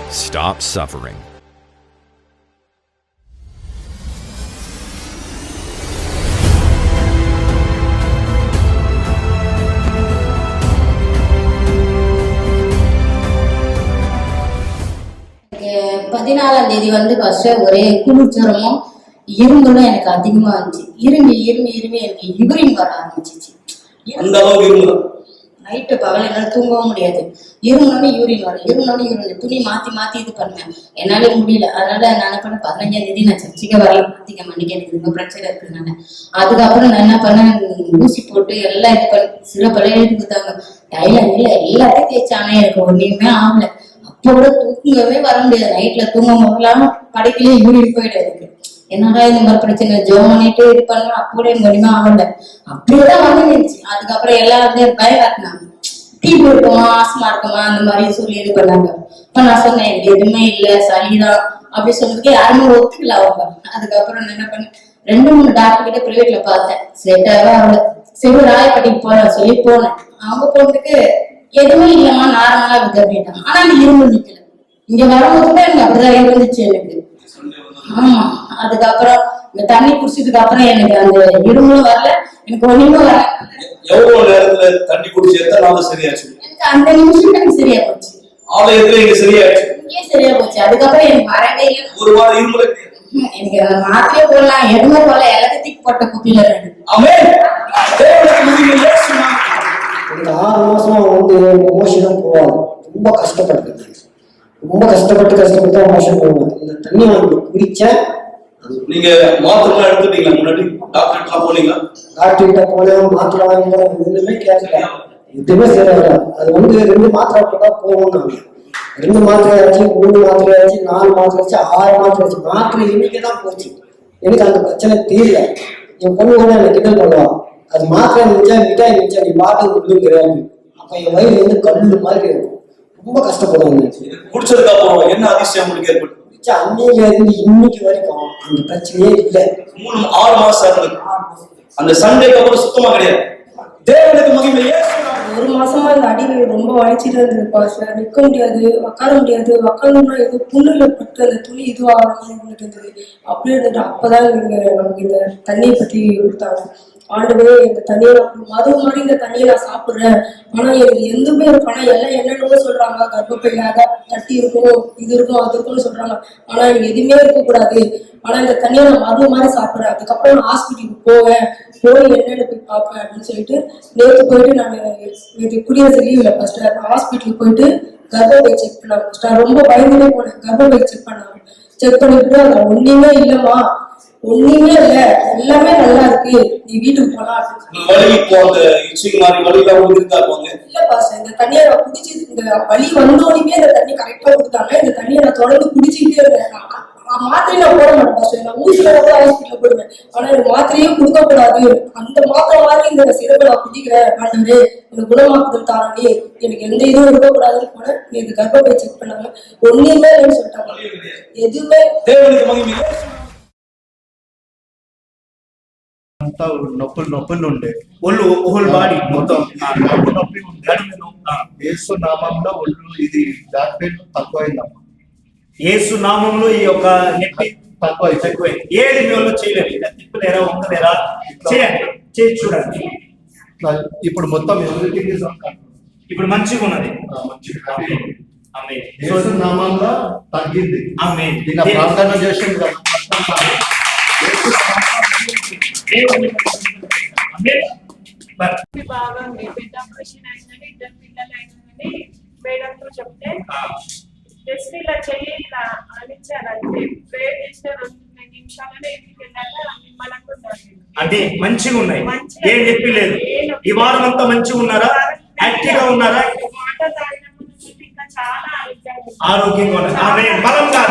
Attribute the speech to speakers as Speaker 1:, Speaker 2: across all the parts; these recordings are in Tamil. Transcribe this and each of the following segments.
Speaker 1: Stop suffering.
Speaker 2: பதினாலாம் தேதி ஃபர்ஸ்ட் ஒரே குளிர்ச்சரமும் இரும்புலும் எனக்கு அதிகமா இருந்துச்சு. இரும்பி எனக்கு யூரின் வர ஆரம்பிச்சிச்சு. நைட்டு பகல என்னால தூங்கவும் முடியாது. இருமுனோட யூரின் துணி மாத்தி இது பண்ணேன். என்னால முடியல. அதனால நான் என்ன பண்ணேன், 15ஆம் தேதி நான் சர்ச்சைக்கு வரல. அதிக மணிக்கு எனக்கு ரொம்ப பிரச்சனை இருக்குதுனால அதுக்கப்புறம் நான் என்ன பண்ணேன், ஊசி போட்டு எல்லாம் இது பண்ணி சிறப்பெல்லாம் எழுதி கொடுத்தாங்க. டைலர் எல்லாத்தையும் தேய்ச்சானே எனக்கு ஒன்றுமே ஆகல. அப்ப கூட தூங்கவே வர முடியாது. நைட்ல தூங்க போகலாம் படைக்கிலேயே யூரின் போயிட்டு இருக்கு. என்னடா இந்த மாதிரி பிரச்சனை ஜோம் பண்ணிட்டு இது பண்ண அப்ப கூட எனக்கு ஒண்ணுமே ஆகல. அப்படியேதான் வந்துருந்துச்சு. அதுக்கப்புறம் எல்லாரும் பயம் காட்டினாங்க, டிபி இருக்குமா ஆஸ்மா இருக்குமா அந்த மாதிரி சொல்லி இது பண்ணாங்க. இப்ப நான் சொன்னேன் எனக்கு எதுவுமே இல்ல சளிதான் அப்படி சொன்னதுக்கு யாருமே ஒத்துக்கல அவங்க. அதுக்கப்புறம் நான் என்ன பண்ணேன், 2-3 டாக்டர் கிட்ட பிரைவேட்ல பார்த்தேன். செட்டாவே அவளை சரி ராயப்பட்டிக்கு போறேன் சொல்லி போனேன். அவங்க போனதுக்கு எதுவுமே இல்லம்மா நார்மலா இருக்கு அப்படின்ட்டாங்க. ஆனா அந்த இருமல் நிக்கல. இங்க வரும்போது கூட எனக்கு அப்படிதான் இருந்துச்சு எனக்கு. ஆமா. அதுக்கப்புறம் இந்த தண்ணி குடிச்சதுக்கு அப்புறம் எனக்கு அந்த இருமலும் வரல, எனக்கு ஒண்ணுமே வரல.
Speaker 3: எவ்வளவு நேரத்துல தண்ணி குடிச்சு எத்தனை நாள் சரியாச்சு?
Speaker 2: எனக்கு அந்த நிமிஷம் எனக்கு சரியா போச்சு.
Speaker 3: ஆலயத்துல இங்க சரியாச்சு,
Speaker 2: இங்கே சரியா போச்சு. அதுக்கப்புறம் எனக்கு வரவே இல்லை.
Speaker 3: ஒரு வாரம் இருமல
Speaker 2: எனக்கு மாத்திரையே போடலாம் எதுவுமே போல எல்லாத்தையும் தூக்கி போட்ட குப்பில இருக்கு.
Speaker 3: ஆமென்.
Speaker 4: எனக்கு 6 மாசமா மோஷனும் போவாது. ரொம்ப கஷ்டப்பட்டு மோஷன் போவாது. இந்த தண்ணி வாங்கி குடிச்சேன்.
Speaker 3: நீங்க மாத்திரை எடுத்துட்டீங்களா? முன்னாடி டாக்டர் போனீங்களா?
Speaker 4: டாக்டர்கிட்ட போனேன், மாத்திரை வாங்கினோம், ஒண்ணுமே கேட்கல. எதுவுமே சரியாகல. அது 2 மாத்திரை போட்டா போகும். 2 மாத்திரை ஆச்சு, 3 மாத்திரை ஆச்சு, 4 மாத்திரை ஆச்சு, 6 மாத்திரை ஆச்சு. மாத்திரை இன்னைக்குதான் போச்சு. எனக்கு அந்த பிரச்சனை தீரல. என் பொண்ணு கூட எனக்கு கிண்டல் பண்ணுவான், அது மாத்திரை நினைச்சா மிட்டாய் நினைச்சா நீ பாட்டு ஒன்றும் கிடையாது. அப்ப என் வயிறு கல்லு மாதிரி இருக்கும். ரொம்ப கஷ்டப்படுவாங்க.
Speaker 3: குடிச்சதுக்கு அப்புறம் என்ன அதிசயம் உங்களுக்கு ஏற்பட்டு?
Speaker 4: அன்னையில இருந்து இன்னைக்கு வரைக்கும் அந்த பிரச்சனையே இல்லை.
Speaker 3: 6 மாசம் அந்த சண்டைக்கு அப்புறம் சுத்தமா கிடையாது. தேவனுக்கு மகிமை.
Speaker 5: 1 மாசமா இந்த அடி ரொம்ப வலிச்சிட்டு இருந்தது பாஸ்டர். நிற்க முடியாது, உட்கார முடியாது. உட்காந்தோம்னா ஏதோ புண்ணுல பட்டு அந்த துணி இதுவாக இருந்தது. அப்படியே இருந்துட்டு அப்பதான் நமக்கு இந்த தண்ணியை பத்தி கொடுத்தாங்க. ஆண்டவே இந்த தண்ணியை மது மாதிரி இந்த தண்ணியை நான் சாப்பிடுறேன். ஆனா எனக்கு எதுவுமே இருக்கும். ஆனா எல்லாம் என்னென்னவோ சொல்றாங்க, கர்ப்பப்பையாக தட்டி இருக்கும், இது இருக்கும், அது இருக்கும்னு சொல்றாங்க. ஆனா எனக்கு எதுவுமே இருக்கக்கூடாது. ஆனா இந்த தண்ணியை நான் மருந்து மாதிரி சாப்பிடுறேன். அதுக்கப்புறம் நான் ஹாஸ்பிட்டலுக்கு போய் என்னன்னு போய் பார்ப்பேன் அப்படின்னு சொல்லிட்டு நேற்று போயிட்டு நான் நேற்று குடியரசு லீவ்ல ஃபர்ஸ்ட் ஹாஸ்பிட்டலுக்கு போயிட்டு கர்ப்பப்பை செக் பண்ணாங்க. ஃபர்ஸ்ட் நான் ரொம்ப பயந்துட்டே போனேன். கர்ப்பப்பை செக் பண்ணிட்டு அங்க ஒண்ணுமே இல்லம்மா, ஒண்ணுமே இல்ல, எல்லாமே நல்லா இருக்கு, நீ வீட்டுக்கு போலாம் இல்ல பாஸ்டர். இந்த தண்ணியை நான் குடிச்சு இந்த வலி வந்தோடனே இந்த தண்ணி கரெக்டா கொடுத்தாங்க. இந்த தண்ணியை நான் தொடர்ந்து குடிச்சுக்கிட்டே இருந்தேன். மாத்திரையை நான் போட மாட்டேன் பாஸ்டர். நான் ஊசியில கூட ஹாஸ்பிட்டல் போடுவேன். ஆனா எனக்கு மாத்திரையே கொடுக்க கூடாது. அந்த மாத்திரை மாதிரி இந்த சிறப்பை நான் குடிக்கிறேன். ஆண்டவரே எனக்கு குணமாக்குதல் தாரே, எனக்கு எந்த இதுவும் இருக்கக்கூடாதுன்னு போனேன். இது கர்ப்பப்பை செக் பண்ணாங்க, ஒண்ணுமே இல்லைன்னு சொல்லிட்டாங்க. எதுவுமே
Speaker 6: నొప్పులు ఉండే ఒళ్ళు బాడీ మొత్తం నొప్పి యేసు నామంలో ఒళ్ళు ఇది డాక్టర్ తక్కువైందమ్మా. యేసు నామంలో ఈ యొక్క నొప్పి తక్కువ. ఏది మీ వాళ్ళు చేయలేదు, తిప్పలేరా ఉండలేరా, చేయండి, చేసి చూడండి. ఇప్పుడు మొత్తం ఇప్పుడు మంచిగా ఉన్నది. యేసు నామంలో తగ్గింది. ప్రార్థన చేసింది కదా.
Speaker 7: విభాగం బిడ్డ క్వశ్చన్ అయిందని 2 పిల్లలు అయినని మేడంతో చెప్తే జస్ట్ ఇలా చెయ్యి ఇలా అనిచ్చారు. అంతే ప్రేయర్ చేసిన 2 నిమిషాలనే ఇంటికి వెళ్ళాక నిమ్మలంగా
Speaker 6: అంటే మంచిగా ఉన్నాయి, ఏం చెప్పి లేదు. ఈ వారం అంతా మంచిగా ఉన్నారా, యాక్టివ్ గా ఉన్నారా,
Speaker 7: మాట తాగిన ముందు ఇంకా చాలా
Speaker 6: ఆరోగ్యంగా ఉన్నారు. ఆమె బలంగా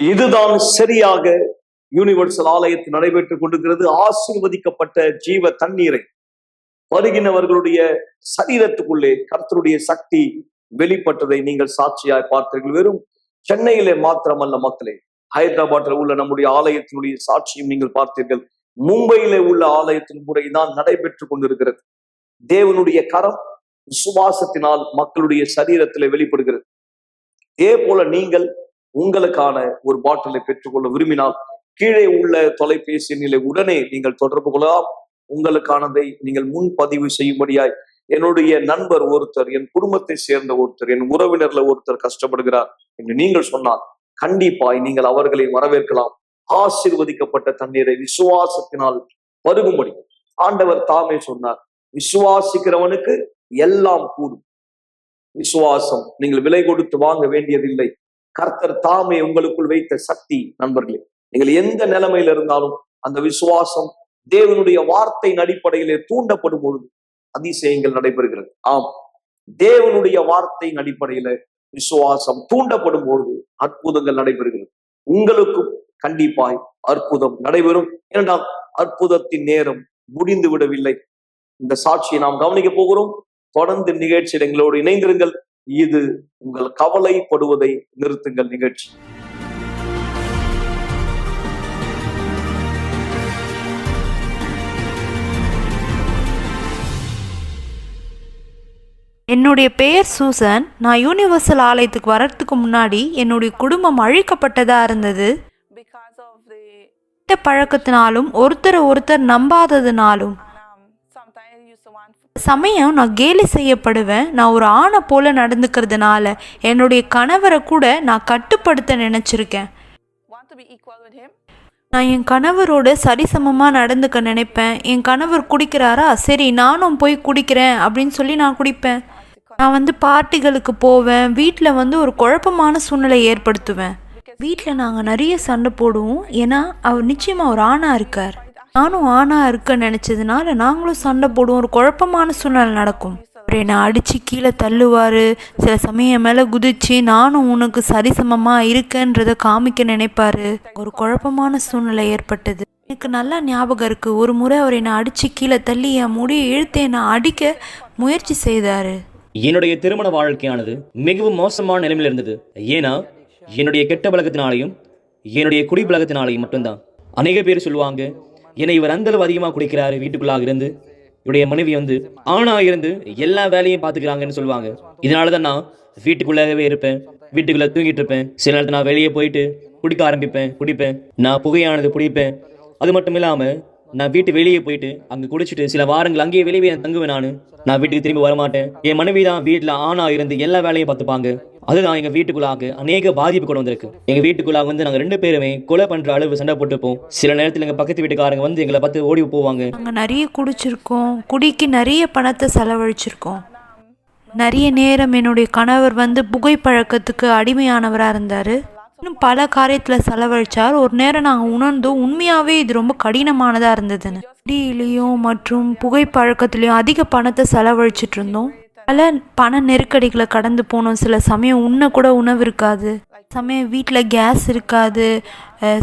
Speaker 8: இதுதான் சரியாக யூனிவர்சல் ஆலயத்தில் நடைபெற்றுக் கொண்டிருக்கிறது. ஆசீர்வதிக்கப்பட்ட ஜீவ தண்ணீரை வருகினவர்களுடைய சரீரத்துக்குள்ளே கர்த்தருடைய சக்தி வெளிப்பட்டதை நீங்கள் சாட்சியாய் பார்த்தீர்கள். வெறும் சென்னையிலே மாத்திரமல்ல மக்களே, ஹைதராபாத்தில் உள்ள நம்முடைய ஆலயத்தினுடைய சாட்சியும் நீங்கள் பார்த்தீர்கள். மும்பையிலே உள்ள ஆலயத்தின் முறைதான் நடைபெற்றுக் கொண்டிருக்கிறது. தேவனுடைய கரம் விசுவாசத்தினால் மக்களுடைய சரீரத்திலே வெளிப்படுகிறது. இதே போல நீங்கள் உங்களுக்கான ஒரு பாட்டிலை பெற்றுக்கொள்ள விரும்பினால் கீழே உள்ள தொலைபேசி எண்ணிலே உடனே நீங்கள் தொடர்பு கொள்ளலாம். உங்களுக்கானதை நீங்கள் முன்பதிவு செய்யும்படியாய் என்னுடைய நண்பர் ஒருத்தர், என் குடும்பத்தை சேர்ந்த ஒருத்தர், என் உறவினர்ல ஒருத்தர் கஷ்டப்படுகிறார் என்று நீங்கள் சொன்னால் கண்டிப்பாய் நீங்கள் அவர்களை வரவேற்கலாம். ஆசீர்வதிக்கப்பட்ட தண்ணீரை விசுவாசத்தினால் பருகும்படி ஆண்டவர் தாமே சொன்னார், விசுவாசிக்கிறவனுக்கு எல்லாம் கூடும். விசுவாசம் நீங்கள் விலை கொடுத்து வாங்க வேண்டியதில்லை. கர்த்தர் தாமே உங்களுக்குள் வைத்த சக்தி. நண்பர்களே, நீங்கள் எந்த நிலைமையில இருந்தாலும் அந்த விசுவாசம் தேவனுடைய வார்த்தையின் அடிப்படையிலே தூண்டப்படும் பொழுது அதிசயங்கள் நடைபெறுகிறது. ஆம், தேவனுடைய வார்த்தையின் அடிப்படையில விசுவாசம் தூண்டப்படும் பொழுது அற்புதங்கள் நடைபெறுகிறது. உங்களுக்கும் கண்டிப்பாய் அற்புதம் நடைபெறும். ஏனென்றால் அற்புதத்தின் நேரம் முடிந்து விடவில்லை. இந்த சாட்சியை நாம் கவனிக்க போகிறோம். தொடர்ந்து நிகழ்ச்சியில் எங்களோடு இணைந்திருங்கள். இது உங்கள் கவலைப்படுவதை நிறுத்துங்கள் நிகழ்ச்சி.
Speaker 1: என்னுடைய பெயர் சூசன். நான் யூனிவர்சல் ஆலயத்துக்கு வர்றதுக்கு முன்னாடி என்னுடைய குடும்பம் அழிக்கப்பட்டதாக இருந்தது. கெட்ட பழக்கத்தினாலும் ஒருத்தர் நம்பாததுனாலும் சமயம் நான் கேலி செய்யப்படுவேன். நான் ஒரு ஆணை போல நடந்துக்கிறதுனால என்னுடைய கணவரை கூட நான் கட்டுப்படுத்த நினைச்சிருக்கேன். நான் என் கணவரோட சரிசமமாக நடந்துக்க நினைப்பேன். என் கணவர் குடிக்கிறாரா, சரி நானும் போய் குடிக்கிறேன் அப்படின்னு சொல்லி நான் குடிப்பேன். நான் பார்ட்டிகளுக்கு போவேன். வீட்டில் ஒரு குழப்பமான சூழ்நிலை ஏற்படுத்துவேன். வீட்டில் நாங்கள் நிறைய சண்டை போடுவோம். ஏன்னா அவர் நிச்சயமாக ஒரு ஆணாக இருக்கார், நானும் ஆணாக இருக்க நினச்சதுனால நாங்களும் சண்டை போடுவோம். ஒரு குழப்பமான சூழ்நிலை நடக்கும். அவர் என்னை அடித்து கீழே தள்ளுவார். சில சமயம் மேலே குதிச்சு நானும் உனக்கு சரிசமமாக இருக்கேன்றதை காமிக்க நினைப்பார். ஒரு குழப்பமான சூழ்நிலை ஏற்பட்டது. எனக்கு நல்லா ஞாபகம் இருக்குது. ஒரு முறை அவர் என்னை அடித்து கீழே தள்ளி என் முடியை இழுத்து என்னை அடிக்க முயற்சி செய்தார்.
Speaker 9: என்னுடைய திருமண வாழ்க்கையானது மிகவும் மோசமான நிலைமையில் இருந்தது. ஏன்னா என்னுடைய கெட்ட பழக்கத்தினாலையும் என்னுடைய குடி பழக்கத்தினாலையும் மட்டும்தான். அநேக பேர் சொல்லுவாங்க, என்னை இவர் அந்தளவு அதிகமாக குடிக்கிறாரு, வீட்டுக்குள்ளாக இருந்து இவருடைய மனைவி ஆணாக இருந்து எல்லா வேலையும் பார்த்துக்கிறாங்கன்னு சொல்லுவாங்க. இதனால தான் நான் வீட்டுக்குள்ளாகவே இருப்பேன், வீட்டுக்குள்ளே தூங்கிட்டு இருப்பேன். சில நேரத்தில் நான் வெளியே போயிட்டு குடிப்பேன். நான் புகையானது பிடிப்பேன். அது மட்டும் இல்லாமல் நான் வீட்டு வெளியே போயிட்டு அங்கே குடிச்சிட்டு சில வாரங்கள் அங்கேயே வெளியே தங்குவேன். நான் வீட்டுக்கு திரும்பி வரமாட்டேன். என் மனைவி தான் வீட்டில் ஆணாக இருந்து எல்லா வேலையும் பார்த்துப்பாங்க. அதுதான் எங்கள் வீட்டுக்குள்ளாக அநேக பாதிப்பு கொண்டு வந்திருக்கு. எங்கள் வீட்டுக்குள்ளாக நாங்கள் 2 பேருமே கொலை பண்ணுற அளவு சண்டை போட்டுப்போம். சில நேரத்தில் எங்கள் பக்கத்து வீட்டுக்காரங்க எங்களை பார்த்து ஓடி போவாங்க.
Speaker 1: நாங்கள் நிறைய குடிச்சிருக்கோம், குடிக்கு நிறைய பணத்தை செலவழிச்சிருக்கோம். நிறைய நேரம் என்னுடைய கணவர் புகைப்பழக்கத்துக்கு அடிமையானவராக இருந்தார். இன்னும் பல காரியத்தில் செலவழித்தார். ஒரு நேரம் நாங்கள் உணர்ந்தோம், உண்மையாகவே இது ரொம்ப கடினமானதாக இருந்ததுன்னு. குடியிலையும் மற்றும் புகைப்பழக்கத்துலேயும் அதிக பணத்தை செலவழிச்சிட்டு இருந்தோம். பல பண நெருக்கடிகளை கடந்து போனோம். சில சமயம் கூட உணவு இருக்காது, சமயம் வீட்டில் கேஸ் இருக்காது,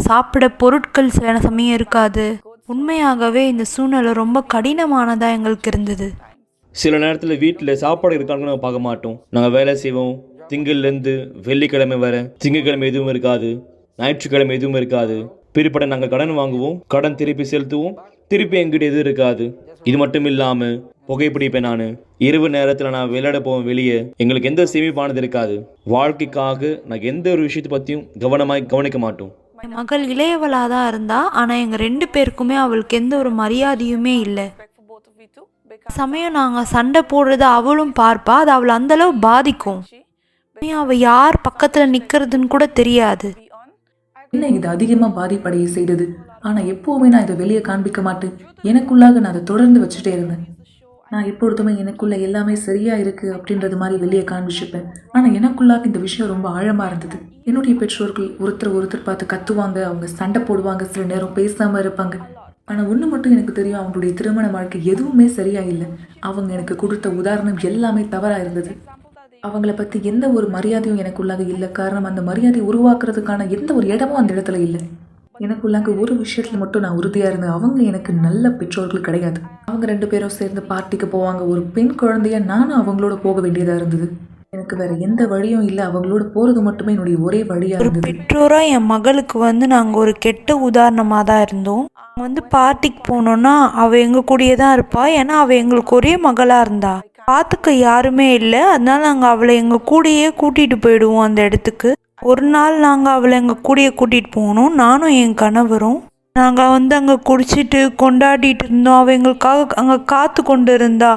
Speaker 1: சாப்பிட பொருட்கள் சில சமயம் இருக்காது. உண்மையாகவே இந்த சூழ்நிலை ரொம்ப கடினமானதாக எங்களுக்கு இருந்தது.
Speaker 9: சில நேரத்தில் வீட்டில் சாப்பாடு இருக்காங்கன்னு நாங்கள் பார்க்க மாட்டோம். நாங்கள் வேலை செய்வோம். திங்கள்லேருந்து வெள்ளிக்கிழமை வர திங்கக்கிழமை எதுவும் இருக்காது, ஞாயிற்றுக்கிழமை எதுவும் இருக்காது. பிற்பட நாங்கள் கடன் வாங்குவோம், கடன் திருப்பி செலுத்துவோம், திருப்பி எங்கிட்ட எதுவும் இருக்காது. இது மட்டும் இல்லாமல் புகைப்பிடிப்பேன். நான் இரவு நேரத்தில் நான் விளையாட போவேன் வெளியே. எங்களுக்கு எந்த சேமிப்பானது இருக்காது. வாழ்க்கைக்காக நாங்கள் எந்த ஒரு விஷயத்தை பற்றியும் கவனிக்க மாட்டோம்.
Speaker 1: என் மகள் இளையவளாக தான் இருந்தா, ஆனால் எங்கள் 2 பேருக்குமே அவளுக்கு எந்த ஒரு மரியாதையுமே இல்லை. சமயம் நாங்கள் சண்டை போடுறத அவளும் பார்ப்பா. அது அவளை அந்தளவு பாதிக்கும். அவள் யார் பக்கத்தில் நிற்கிறதுன்னு கூட தெரியாது.
Speaker 10: என்ன இது அதிகமாக பாதிப்படைய செய்தது. ஆனால் எப்போவுமே நான் இதை வெளியே காண்பிக்க மாட்டேன். எனக்குள்ளாக நான் அதை தொடர்ந்து வச்சுட்டே இருந்தேன். நான் எப்பொழுதுமே எனக்குள்ள எல்லாமே சரியா இருக்கு அப்படின்றது மாதிரி வெளியே காண்பிச்சுப்பேன். ஆனால் எனக்குள்ளாக இந்த விஷயம் ரொம்ப ஆழமாக இருந்தது. என்னுடைய பெற்றோர்கள் ஒருத்தர் பார்த்து கத்துவாங்க, அவங்க சண்டை போடுவாங்க, சில நேரம் பேசாமல் இருப்பாங்க. ஆனால் ஒன்று மட்டும் எனக்கு தெரியும், அவங்களுடைய திருமண வாழ்க்கை எதுவுமே சரியா இல்லை. அவங்க எனக்கு கொடுத்த உதாரணம் எல்லாமே தவறாக இருந்தது. அவங்கள பற்றி எந்த ஒரு மரியாதையும் எனக்குள்ளாக இல்லை. காரணம், அந்த மரியாதை உருவாக்குறதுக்கான எந்த ஒரு இடமும் அந்த இடத்துல இல்லை. எனக்குள்ளாக ஒரு விஷயத்துல மட்டும் நான் உறுதியா இருந்தேன். அவங்க எனக்கு நல்ல பெற்றோர்கள் கிடையாது. அவங்க 2 பேரும் சேர்ந்து பார்ட்டிக்கு போவாங்க. ஒரு பெண் குழந்தையா நானும் அவங்களோட போக வேண்டியதா இருந்தது. எனக்கு வேற எந்த வழியும் இல்லை. அவங்களோட போறது மட்டுமே என்னுடைய ஒரே வழியா
Speaker 1: ஒரு
Speaker 10: இருந்தது.
Speaker 1: பெற்றோரா என் மகளுக்கு வந்து நாங்கள் ஒரு கெட்ட உதாரணமாக தான் இருந்தோம். நாங்கள் வந்து பார்ட்டிக்கு போனோன்னா அவள் எங்கள் கூடயே தான் இருப்பா. ஏன்னா அவள் எங்களுக்கு ஒரே மகளாக இருந்தா. பார்த்துக்க யாருமே இல்லை. அதனால நாங்கள் அவளை எங்கள் கூடயே கூட்டிகிட்டு போயிடுவோம் அந்த இடத்துக்கு. ஒரு நாள் நாங்கள் அவளை எங்கள் கூடயே கூட்டிகிட்டு போனோம், நானும் என் கணவரும். நாங்கள் வந்து அங்கே குடிச்சிட்டு கொண்டாடிட்டு இருந்தோம். அவள் எங்களுக்காக அங்கே காத்து கொண்டு இருந்தா,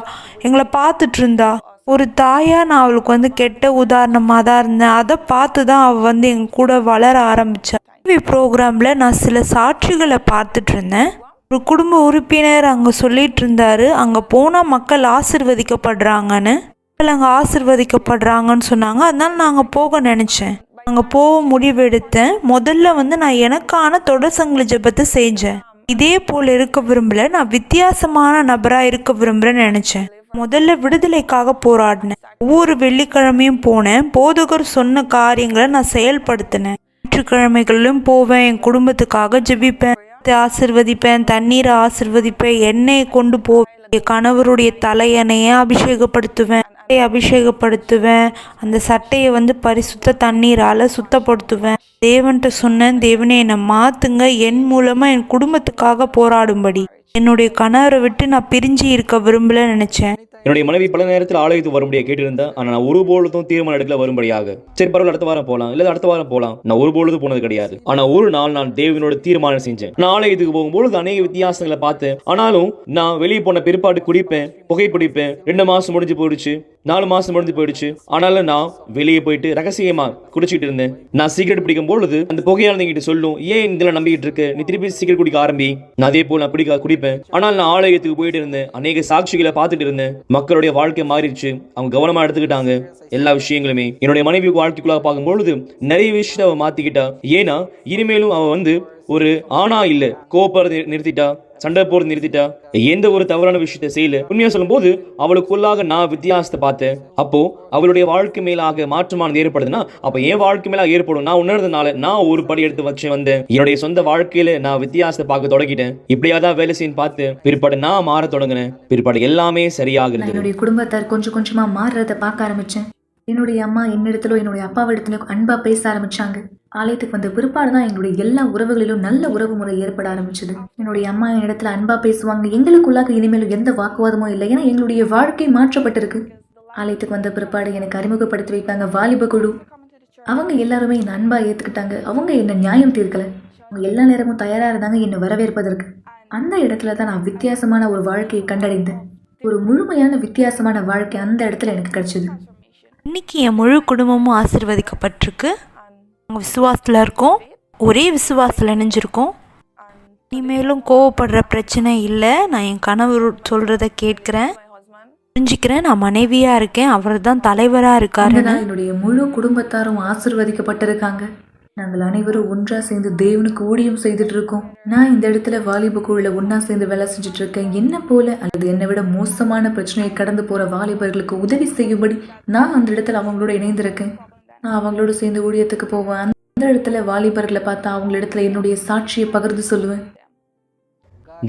Speaker 1: எங்களை பார்த்துட்டு இருந்தா. ஒரு தாயாக நான் அவளுக்கு வந்து கெட்ட உதாரணமாக தான் இருந்தேன். அதை பார்த்து தான் அவள் வந்து எங்கள் கூட வளர ஆரம்பித்தா. டிவி ப்ரோக்ராமில் நான் சில சாட்சிகளை பார்த்துட்டு இருந்தேன். ஒரு குடும்ப உறுப்பினர் அங்கே சொல்லிட்டு இருந்தாரு, அங்கே போனால் மக்கள் ஆசிர்வதிக்கப்படுறாங்கன்னு. மக்கள் அங்கே ஆசிர்வதிக்கப்படுறாங்கன்னு சொன்னாங்க. அதனால நாங்கள் போக நினச்சேன். அங்கே போக முடிவெடுத்தேன். முதல்ல வந்து நான் எனக்கான தொடர் சங்கிலி ஜெபத்தை செஞ்சேன். இதே போல் இருக்க விரும்பல, நான் வித்தியாசமான நபராக இருக்க விரும்புகிறேன்னு நினச்சேன். முதல்ல விடுதலைக்காக போராடினேன். ஒவ்வொரு வெள்ளிக்கிழமையும் போனேன். போதகர் சொன்ன காரியங்களை நான் செயல்படுத்தினேன். ஞாயிற்றுக்கிழமைகளிலும் போவேன். என் குடும்பத்துக்காக ஜெபிப்பேன், ஆசிர்வதிப்பேன், தண்ணீரை ஆசிர்வதிப்பேன், எண்ணெயை கொண்டு போவேன். என் கணவருடைய தலையணையை அபிஷேகப்படுத்துவேன், அந்த சட்டையை வந்து பரிசுத்த தண்ணீரால் சுத்தப்படுத்துவேன். தேவன்கிட்ட சொன்னேன், தேவனே என்னை மாற்றுங்க, என் மூலமாக என் குடும்பத்துக்காக போராடும்படி. என்னுடைய கணவரை விட்டு நான் பிரிஞ்சு இருக்க விரும்பல நினைச்சேன்.
Speaker 9: என்னுடைய மனைவி பல நேரத்தில் ஆலயத்துக்கு வரும்படியாக கேட்டிருந்தேன். ஆனால் நான் ஒருபொழுதும் தீர்மானம் எடுக்கல வரும்படியாக. சரி பரவாயில்ல, அடுத்த வாரம் போகலாம், இல்லை அடுத்த வாரம் போகலாம். நான் ஒருபொழுது போனது கிடையாது. ஆனால் ஒரு நாள் நான் தேவனோட தீர்மானம் செஞ்சேன். நான் ஆலயத்துக்கு போகும்பொழுது அநேக வித்தியாசங்களை பார்த்தேன். ஆனாலும் நான் வெளியே போன பிற்பாடு குடிப்பேன், புகைப்பிடிப்பேன். 2 மாதம் முடிஞ்சு போயிடுச்சு, 4 மாதம் முடிஞ்சு போயிடுச்சு. ஆனாலும் நான் வெளியே போயிட்டு ரகசியமா குடிச்சிட்டு இருந்தேன். நான் சிகரெட் பிடிக்கும் பொழுது அந்த புகையாளங்கிட்ட சொல்லும், ஏன் இதெல்லாம் நம்பிக்கிட்டு இருக்கு, நீ திருப்பி சிகரெட் குடிக்க ஆரம்பி. நான் அதே போல் நான் குடிப்பேன். ஆனால் நான் ஆலயத்துக்கு போயிட்டு இருந்தேன். அநேக சாட்சிகளை பார்த்துட்டு இருந்தேன். மக்களுடைய வாழ்க்கை மாறிடுச்சு. அவங்க கவனமா எடுத்துக்கிட்டாங்க எல்லா விஷயங்களுமே. என்னுடைய மனைவி வாழ்க்கைக்குள்ளாக பார்க்கும்பொழுது நிறைய விஷயத்தை அவ மாத்திக்கிட்டா. ஏன்னா இனிமேலும் அவ வந்து ஒரு ஆணா இல்ல, கோபப்படுறதை நிறுத்திட்டா, சண்டை போறது நிறுத்திட்டா, எந்த ஒரு தவறான விஷயத்தை செய்யல. உண்மையா சொல்லும் போது அவளுக்குள்ளாக நான் வித்தியாசத்தை பார்த்தேன். அப்போ அவளுடைய வாழ்க்கை மேலாக மாற்றமானது ஏற்படுதுன்னா அப்ப என் வாழ்க்கை மேலாக ஏற்படும். நான் உணர்ந்ததுனால நான் ஒரு படி எடுத்து வச்சு வந்தேன். என்னுடைய சொந்த வாழ்க்கையில நான் வித்தியாசத்தை பார்க்க தொடங்கிட்டேன். இப்படியாதான் வேலை செய்ய பார்த்து பிற்பாடு நான் மாற தொடங்கினேன். பிற்பாடு எல்லாமே சரியாகிறது.
Speaker 10: என்னுடைய குடும்பத்தார் கொஞ்சம் கொஞ்சமா மாறுறதை பார்க்க ஆரம்பிச்சேன். என்னுடைய அம்மா என்னிடத்துல என்னுடைய அப்பாவிடத்துல அன்பா பேச ஆரம்பிச்சாங்க. ஆலயத்துக்கு வந்த பிற்பாடு தான் எங்களுடைய எல்லா உறவுகளிலும் நல்ல உறவு முறை ஏற்பட ஆரம்பிச்சது. என்னுடைய அம்மா என்னிடத்துல அன்பா பேசுவாங்க. எங்களுக்குள்ளாக இனிமேலும் எந்த வாக்குவாதமும் இல்லை. ஏன்னா எங்களுடைய வாழ்க்கை மாற்றப்பட்டிருக்கு. ஆலயத்துக்கு வந்த பிற்பாடு எனக்கு அறிமுகப்படுத்தி வைத்தாங்க வாலிப குழு. அவங்க எல்லாருமே என்னை அன்பா ஏத்துக்கிட்டாங்க. அவங்க என்ன நியாயம் தீர்க்கல. அவங்க எல்லா நேரமும் தயாரா இருந்தாங்க என்னை வரவேற்பதற்கு. அந்த இடத்துல தான் நான் வித்தியாசமான ஒரு வாழ்க்கையை கண்டடைந்தேன். ஒரு முழுமையான வித்தியாசமான வாழ்க்கை அந்த இடத்துல எனக்கு கிடைச்சது.
Speaker 1: இன்னைக்கு என் முழு குடும்பமும் ஆசீர்வதிக்கப்பட்டிருக்கு. நாங்கள் விசுவாசத்தில் இருக்கோம், ஒரே விசுவாசத்தில் இணைஞ்சிருக்கோம். இனிமேலும் கோவப்படுற பிரச்சனை இல்லை. நான் என் கணவர் சொல்கிறத கேட்குறேன், புரிஞ்சுக்கிறேன். நான் மனைவியாக இருக்கேன், அவர் தான் தலைவராக இருக்காரு.
Speaker 10: என்னுடைய முழு குடும்பத்தாரும் ஆசீர்வதிக்கப்பட்டிருக்காங்க. நாங்கள் அனைவரும் ஒன்றா சேர்ந்து தேவனுக்கு ஊழியம் செய்துட்டு இருக்கோம். நான் இந்த இடத்துல வாலிப குழுல ஒன்னா சேர்ந்து வேலை செஞ்சுட்டு இருக்கேன். என்ன போல அல்லது என்னை விட மோசமான பிரச்சனையை கடந்து போற வாலிபர்களுக்கு உதவி செய்யும்படி நான் அந்த இடத்துல அவங்களோட இணைந்திருக்கேன். நான் அவங்களோட சேர்ந்து ஊழியத்துக்கு போவேன். அந்த இடத்துல வாலிபர்களை பார்த்தா அவங்களிடத்துல என்னுடைய சாட்சியை பகிர்ந்து சொல்லுவேன்.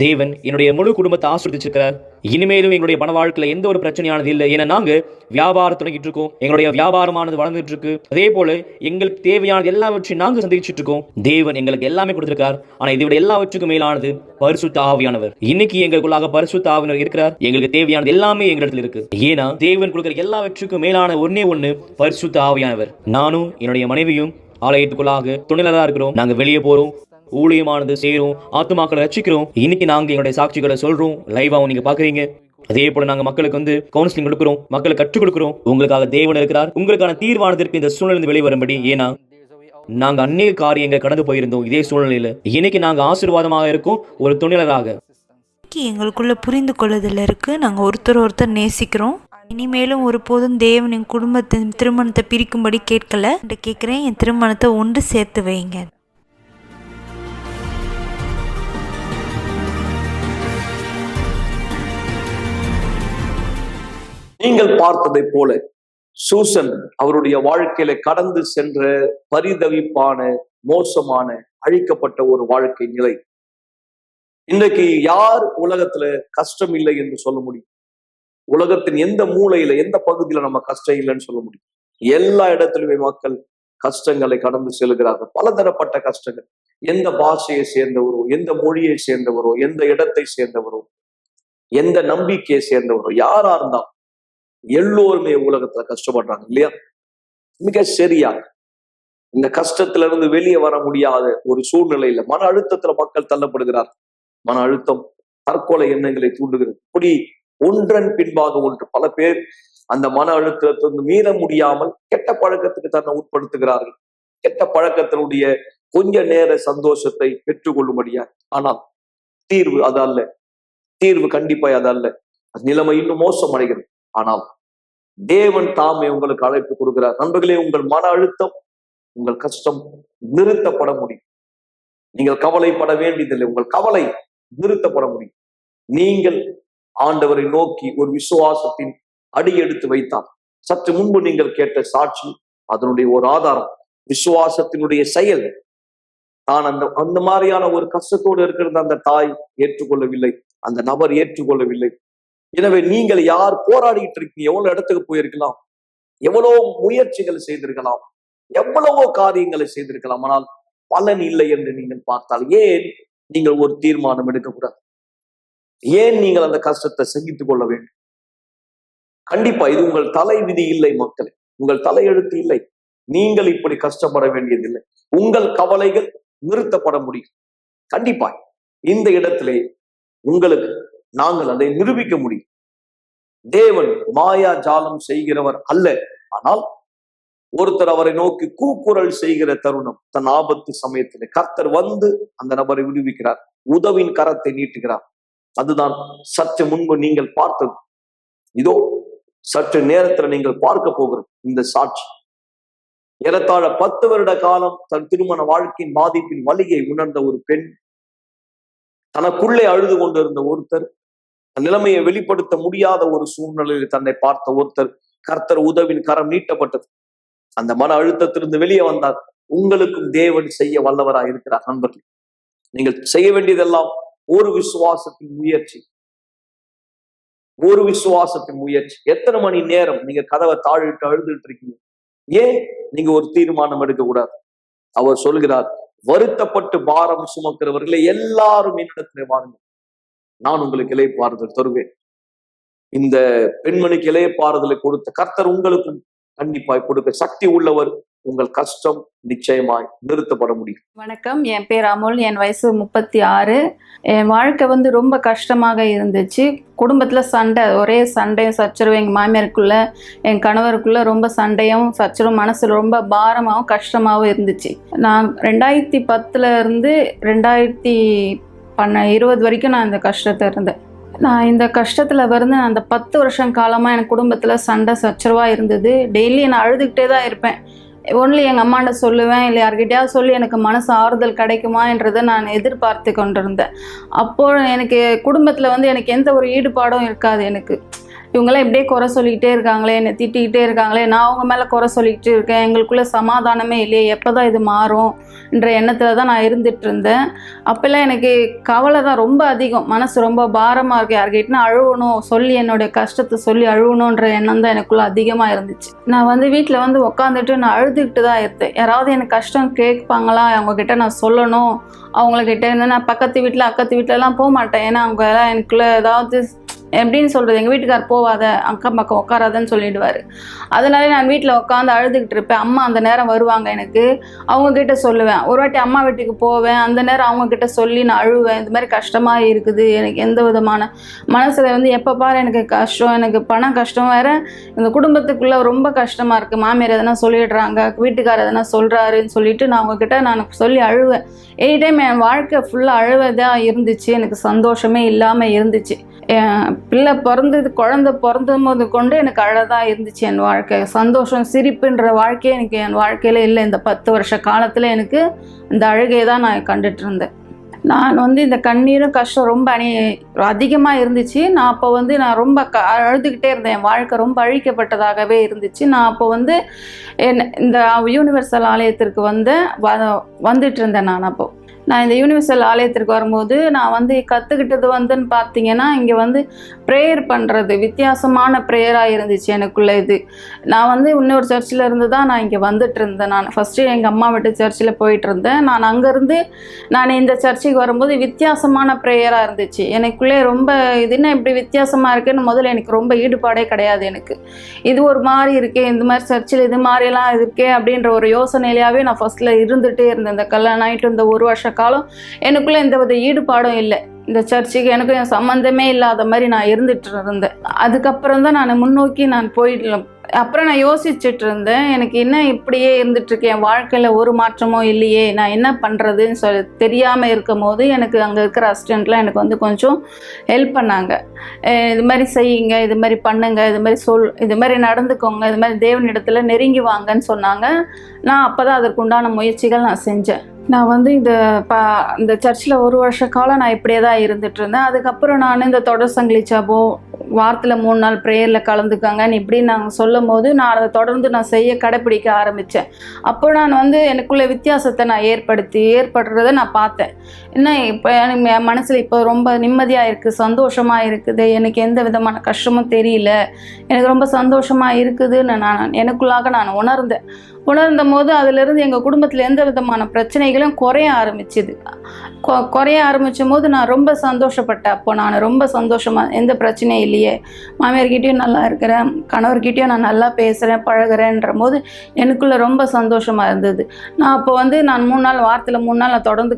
Speaker 9: தேவன் என்னுடைய முழு குடும்பத்தை ஆசீர்வதிச்சிருக்கிறார். இனிமேலும் எங்களுடைய பண வாழ்க்கையில எந்த ஒரு பிரச்சனையானது இல்லை. ஏன்னா நாங்க வியாபாரம் தொடங்கிட்டு இருக்கோம். எங்களுடைய வியாபாரமானது வளர்ந்துட்டு இருக்கு. அதே போல எங்களுக்கு தேவையானது எல்லாவற்றையும் நாங்க சந்திச்சுட்டு இருக்கோம். தேவன் எங்களுக்கு எல்லாமே கொடுத்திருக்கார். ஆனா இதை விட எல்லாவற்றுக்கும் மேலானது பரிசுத்த ஆவியானவர். இன்னைக்கு எங்களுக்குள்ளாக பரிசுத்த ஆவியானவர் இருக்கிறார். எங்களுக்கு தேவையானது எல்லாமே எங்களிடத்துல இருக்கு. ஏன்னா தேவன் கொடுக்கிற எல்லாவற்றுக்கும் மேலான ஒண்ணு பரிசுத்த ஆவியானவர். நானும் என்னுடைய மனைவியும் ஆலயத்துக்குள்ளாக துணைலரா இருக்கிறோம். நாங்க வெளியே போறோம், ஊழியமானது செய்யறோம், ஆத்துமாக்களை ரட்சிக்கிறோம். இன்னைக்கு நாங்க எங்களுடைய சாட்சிகளை சொல்றோம், லைவாவும் நீங்க பாக்குறீங்க. அதே போல நாங்க மக்களுக்கு வந்து கவுன்சிலிங் கொடுக்கிறோம், மக்களுக்கு கற்றுக் கொடுக்கிறோம். உங்களுக்காக தேவன் இருக்கிறார். உங்களுக்கான தீர்வானதற்கு இந்த சூழ்நிலை வெளிவரும்படி. ஏன்னா நாங்க அநேக காரியங்கள் கடந்து போயிருந்தோம் இதே சூழ்நிலையில. இன்னைக்கு நாங்க ஆசீர்வாதமாக இருக்கோம் ஒரு துணைலராக.
Speaker 1: எங்களுக்குள்ள புரிந்து கொள்ளுதல் இருக்கு. நாங்க ஒருத்தர் நேசிக்கிறோம். இனிமேலும் ஒருபோதும் தேவனின் குடும்பத்தின் திருமணத்தை பிரிக்கும்படி கேட்கல. கேட்கிறேன், என் திருமணத்தை ஒன்று சேர்த்து வைங்க.
Speaker 8: நீங்கள் பார்த்ததை போல சூசன் அவருடைய வாழ்க்கையில கடந்து சென்ற பரிதவிப்பான மோசமான அழிக்கப்பட்ட ஒரு வாழ்க்கை நிலை. இன்றைக்கு யார் உலகத்துல கஷ்டம் இல்லை என்று சொல்ல முடியும்? உலகத்தின் எந்த மூலையில எந்த பகுதியில நம்ம கஷ்டம் இல்லைன்னு சொல்ல முடியும்? எல்லா இடத்திலுமே மக்கள் கஷ்டங்களை கடந்து செல்கிறார்கள். பலதரப்பட்ட கஷ்டங்கள். எந்த பாஷையை சேர்ந்தவரோ, எந்த மொழியை சேர்ந்தவரோ, எந்த இடத்தை சேர்ந்தவரோ, எந்த நம்பிக்கையை சேர்ந்தவரோ, யாரா இருந்தாலும் எல்லோருமே உலகத்துல கஷ்டப்படுறாங்க இல்லையா? மிக சரியா இந்த கஷ்டத்துல இருந்து வெளியே வர முடியாத ஒரு சூழ்நிலையில மன அழுத்தத்துல மக்கள் தள்ளப்படுகிறார். மன அழுத்தம் தற்கொலை எண்ணங்களை தூண்டுகிறது. இப்படி ஒன்றன் பின்பாக ஒன்று பல பேர் அந்த மன அழுத்தத்திலிருந்து மீற முடியாமல் கெட்ட பழக்கத்துக்கு தன்னை உட்படுத்துகிறார்கள். கெட்ட பழக்கத்தினுடைய கொஞ்ச நேர சந்தோஷத்தை பெற்றுக்கொள்ளும்படியா. ஆனால் தீர்வு அது அல்ல. தீர்வு கண்டிப்பாய் அது அல்ல. நிலைமை இன்னும் மோசம் அடைகிறது. ஆனால் தேவன் தாமே உங்களுக்கு அழைப்பு கொடுக்கிறார். நண்பர்களே, உங்கள் மன அழுத்தம், உங்கள் கஷ்டம் நிறுத்தப்பட முடியும். நீங்கள் கவலைப்பட வேண்டியதில்லை. உங்கள் கவலை நிறுத்தப்பட முடியும். நீங்கள் ஆண்டவரை நோக்கி ஒரு விசுவாசத்தின் அடி எடுத்து வைத்தால், சற்று முன்பு நீங்கள் கேட்ட சாட்சி அதனுடைய ஒரு ஆதாரம். விசுவாசத்தினுடைய செயல் தான் அந்த மாதிரியான ஒரு கஷ்டத்தோடு இருக்கிறது அந்த தாய் ஏற்றுக்கொள்ளவில்லை, அந்த நபர் ஏற்றுக்கொள்ளவில்லை. எனவே நீங்கள் யார் போராடிட்டு இருக்கீங்க? எவ்வளவு இடத்துக்கு போயிருக்கலாம், எவ்வளவு முயற்சிகள் செய்திருக்கலாம், எவ்வளவோ காரியங்களை செய்திருக்கலாம். ஆனால் பலன் இல்லை என்று நீங்கள் பார்த்தால் ஏன் நீங்கள் ஒரு தீர்மானம் எடுக்கக்கூடாது? ஏன் நீங்கள் அந்த கஷ்டத்தை சகித்துக் கொள்ள வேண்டும்? கண்டிப்பா இது உங்கள் தலை விதி இல்லை மக்களே, உங்கள் தலையெழுத்து இல்லை. நீங்கள் இப்படி கஷ்டப்பட வேண்டியதில்லை. உங்கள் கவலைகள் நிறுத்தப்பட முடியும். கண்டிப்பா இந்த இடத்திலே உங்களுக்கு நாங்கள் அதை நிரூபிக்க முடியும். தேவன் மாயா ஜாலம் செய்கிறவர் அல்ல. ஆனால் ஒருத்தர் அவரை நோக்கி கூக்குரல் செய்கிற தருணம், தன் ஆபத்து சமயத்திலே கர்த்தர் வந்து அந்த நபரை விடுவிக்கிறார், உதவின் கரத்தை நீட்டுகிறார். அதுதான் சற்று முன்பு நீங்கள் பார்த்தது. இதோ சற்று நேரத்துல நீங்கள் பார்க்க போகிறது இந்த சாட்சி. ஏறத்தாழ 10 வருட காலம் தன் திருமண வாழ்க்கையின் பாதிப்பின் வலியை உணர்ந்த ஒரு பெண், தனக்குள்ளே அழுது கொண்டிருந்த ஒருத்தர், நிலைமையை வெளிப்படுத்த முடியாத ஒரு சூழ்நிலையில் தன்னை பார்த்த ஒருத்தர், கர்த்தர் உதவின் கரம் நீட்டப்பட்டது. அந்த மன அழுத்தத்திலிருந்து வெளியே வந்தார். உங்களுக்கும் தேவன் செய்ய வல்லவராய் இருக்கிறார். நண்பர்கள், நீங்கள் செய்ய வேண்டியதெல்லாம் ஒரு விசுவாசத்தின் முயற்சி. ஒரு விசுவாசத்தின் முயற்சி. எத்தனை மணி நேரம் நீங்க கதவை தாழிட்டு அழுதுட்டு இருக்கீங்க? ஏன் நீங்க ஒரு தீர்மானம் எடுக்க கூடாது? அவர் சொல்கிறார், வருத்தப்பட்டு பாரம் சுமக்கிறவர்களை எல்லாரும் என்னிடத்திலே வாருங்கள், நான் உங்களுக்கு இளைப்பாறுதல் தருவேன். இந்த பெண்மணிக்கு இளைப்பாறுதலை கொடுத்த கர்த்தர் உங்களுக்கும் கண்டிப்பாய் கொடுக்க சக்தி உள்ளவர். உங்கள் கஷ்டம் நிச்சயமாய் நிறுத்தப்பட முடியும்.
Speaker 11: வணக்கம், என் பேர் அமுல். என் வயசு 36. என் வாழ்க்கை ரொம்ப கஷ்டமாக இருந்துச்சு. குடும்பத்தில் சண்டை, ஒரே சண்டையும் சச்சரவும். எங்கள் மாமியாருக்குள்ள என் கணவருக்குள்ள ரொம்ப சண்டையும் சச்சரவும், மனசில் ரொம்ப பாரமாகவும் கஷ்டமாகவும் இருந்துச்சு. நான் 2010 இருந்து 2020 வரைக்கும் நான் இந்த கஷ்டத்தை இருந்தேன். நான் இந்த கஷ்டத்தில் அந்த 10 வருஷம் காலமாக எனக்கு குடும்பத்தில் சண்டை சச்சரவாக இருந்தது. டெய்லி நான் அழுதுகிட்டே தான் இருப்பேன். ஒன்லி எங்கள் அம்மாண்ட சொல்லுவேன், இல்லை யார்கிட்டயாவது சொல்லி எனக்கு மனசு ஆறுதல் கிடைக்குமான்றதை நான் எதிர்பார்த்து கொண்டிருந்தேன். அப்போது எனக்கு குடும்பத்தில் எனக்கு எந்த ஒரு ஈடுபாடும் இருக்காது. எனக்கு இவங்களாம் இப்படியே குறை சொல்லிக்கிட்டே இருக்காங்களே, என்னை திட்டிக்கிட்டே இருக்காங்களே, நான் அவங்க மேலே குறை சொல்லிக்கிட்டு இருக்கேன், எங்களுக்குள்ளே சமாதானமே இல்லையே, எப்போ தான் இது மாறும் என்ற எண்ணத்தில் தான் நான் இருந்துகிட்டு இருந்தேன். அப்போல்லாம் எனக்கு கவலை தான் ரொம்ப அதிகம், மனசு ரொம்ப பாரமாக இருக்குது. யார்கிட்டனா அழுவணும், சொல்லி என்னுடைய கஷ்டத்தை சொல்லி அழுவணுன்ற எண்ணம் தான் எனக்குள்ளே அதிகமாக இருந்துச்சு. நான் வீட்டில் உட்காந்துட்டு நான் அழுதுகிட்டு தான் இருந்தேன். யாராவது எனக்கு கஷ்டம் கேட்பாங்களா, அவங்கக்கிட்ட நான் சொல்லணும். அவங்கக்கிட்ட இருந்து நான் பக்கத்து வீட்டில் அக்கத்து வீட்டிலலாம் போக மாட்டேன். ஏன்னா அவங்க எல்லாம் எனக்குள்ளே ஏதாவது எப்படின்னு சொல்கிறது, எங்கள் வீட்டுக்கார் போவாத, அக்கம் பக்கம் உட்காராதன்னு சொல்லிடுவார். அதனால நான் வீட்டில் உட்காந்து அழுதுகிட்டு இருப்பேன். அம்மா அந்த நேரம் வருவாங்க, எனக்கு அவங்கக்கிட்ட சொல்லுவேன். ஒரு வாட்டி அம்மா வீட்டுக்கு போவேன், அந்த நேரம் அவங்கக்கிட்ட சொல்லி நான் அழுவேன். இந்த மாதிரி கஷ்டமாக இருக்குது, எனக்கு எந்த விதமான மனசில் எப்போ பாரு எனக்கு கஷ்டம், எனக்கு பணம் கஷ்டம் வேறு, இந்த குடும்பத்துக்குள்ளே ரொம்ப கஷ்டமாக இருக்குது. மாமியார் எதனா சொல்லிடுறாங்க, வீட்டுக்காரர் எதனா சொல்கிறாருன்னு சொல்லிட்டு நான் அவங்கக்கிட்ட நான் சொல்லி அழுவேன். எனி டைம் என் வாழ்க்கை ஃபுல்லாக அழுவதாக இருந்துச்சு. எனக்கு சந்தோஷமே இல்லாமல் இருந்துச்சு. என் பிள்ளை குழந்தை பிறந்தும் போது கொண்டு எனக்கு அழகாக இருந்துச்சு என் வாழ்க்கை. சந்தோஷம் சிரிப்புன்ற வாழ்க்கையே எனக்கு என் வாழ்க்கையில் இல்லை. இந்த 10 வருஷ காலத்தில் எனக்கு இந்த அழுகையை தான் நான் கண்டுட்டு இருந்தேன். நான் வந்து இந்த கண்ணீரும் கஷ்டம் ரொம்ப அதிகமாக இருந்துச்சு. நான் அப்போ வந்து நான் ரொம்ப அழுதுகிட்டே இருந்தேன். என் வாழ்க்கை ரொம்ப அழிக்கப்பட்டதாகவே இருந்துச்சு. நான் அப்போ வந்து இந்த யூனிவர்சல் ஆலயத்திற்கு வந்துட்டு இருந்தேன். நான் இந்த யூனிவர்சல் ஆலயத்திற்கு வரும்போது நான் வந்து கற்றுக்கிட்டது வந்துன்னு பார்த்தீங்கன்னா, இங்கே வந்து ப்ரேயர் பண்ணுறது வித்தியாசமான ப்ரேயராக இருந்துச்சு எனக்குள்ளே. இது நான் வந்து இன்னொரு சர்ச்சில் இருந்து தான் நான் இங்கே வந்துட்டு இருந்தேன். நான் ஃபஸ்ட்டு எங்கள் அம்மா வீட்டு சர்ச்சில் போயிட்டு இருந்தேன். நான் அங்கேருந்து நான் இந்த சர்ச்சுக்கு வரும்போது வித்தியாசமான ப்ரேயராக இருந்துச்சு எனக்குள்ளே. ரொம்ப இது என்ன இப்படி வித்தியாசமாக இருக்குன்னு முதல்ல எனக்கு ரொம்ப ஈடுபாடே கிடையாது. எனக்கு இது ஒரு மாதிரி இருக்கே, இந்த மாதிரி சர்ச்சில் இது மாதிரிலாம் இருக்கே அப்படின்ற ஒரு யோசனையிலேயே நான் ஃபஸ்ட்டில் இருந்துகிட்டே இருந்தேன். இந்த கல்யாணம் ஆகிட்டு இந்த ஒரு வருஷ காலம் எனக்குள்ளே எந்த வித ஈடுபாடும் இல்லை. இந்த சர்ச்சுக்கு எனக்கு என் சம்மந்தமே இல்லாத மாதிரி நான் இருந்துட்டு இருந்தேன். அதுக்கப்புறம் தான் நான் முன்னோக்கி போயிடலாம். அப்புறம் நான் யோசிச்சுட்டு இருந்தேன், எனக்கு என்ன இப்படியே இருந்துட்டுருக்கேன், என் வாழ்க்கையில் ஒரு மாற்றமும் இல்லையே, நான் என்ன பண்ணுறதுன்னு தெரியாமல் இருக்கும் போது எனக்கு அங்கே இருக்கிற அசிஸ்டண்ட்லாம் எனக்கு வந்து கொஞ்சம் ஹெல்ப் பண்ணாங்க. இது மாதிரி செய்யுங்க, இது மாதிரி பண்ணுங்க, இது மாதிரி நடந்துக்கோங்க, இது மாதிரி தேவனிடத்தில் நெருங்கி வாங்கன்னு சொன்னாங்க. நான் அப்போ தான் அதற்குண்டான முயற்சிகள் நான் செஞ்சேன். நான் வந்து இந்த சர்ச்சில் ஒரு வருஷ காலம் நான் இப்படியே தான் இருந்துட்டு இருந்தேன். அதுக்கப்புறம் நான் இந்த தொடர் சங்கிலி ஜெபம் வாரத்தில் 3 நாள் ப்ரேயரில் கலந்துக்காங்கன்னு இப்படி நாங்கள் சொல்லும் போது நான் அதை தொடர்ந்து கடைப்பிடிக்க ஆரம்பித்தேன். அப்போ நான் வந்து எனக்குள்ள வித்தியாசத்தை நான் ஏற்படுறதை நான் பார்த்தேன். என்ன இப்போ எனக்கு என் மனசில் இப்போ ரொம்ப நிம்மதியாக இருக்குது, சந்தோஷமாக இருக்குது, எனக்கு எந்த விதமான கஷ்டமும் தெரியல, எனக்கு ரொம்ப சந்தோஷமாக இருக்குதுன்னு எனக்குள்ளாக நான் உணர்ந்த போது அதிலிருந்து எங்கள் குடும்பத்தில் எந்த விதமான பிரச்சனைகளும் குறைய ஆரம்பிச்சும் போது நான் ரொம்ப சந்தோஷப்பட்டேன். அப்போ நான் ரொம்ப சந்தோஷமாக, எந்த பிரச்சனையும் இல்லையே, மாமியார்கிட்டையும் நல்லா இருக்கிறேன், கணவர்கிட்டையும் நான் நல்லா பேசுகிறேன் பழகிறேன்ற போது எனக்குள்ளே ரொம்ப சந்தோஷமாக இருந்தது. நான் அப்போ வந்து நான் வாரத்தில் 3 நாள் நான் தொடர்ந்து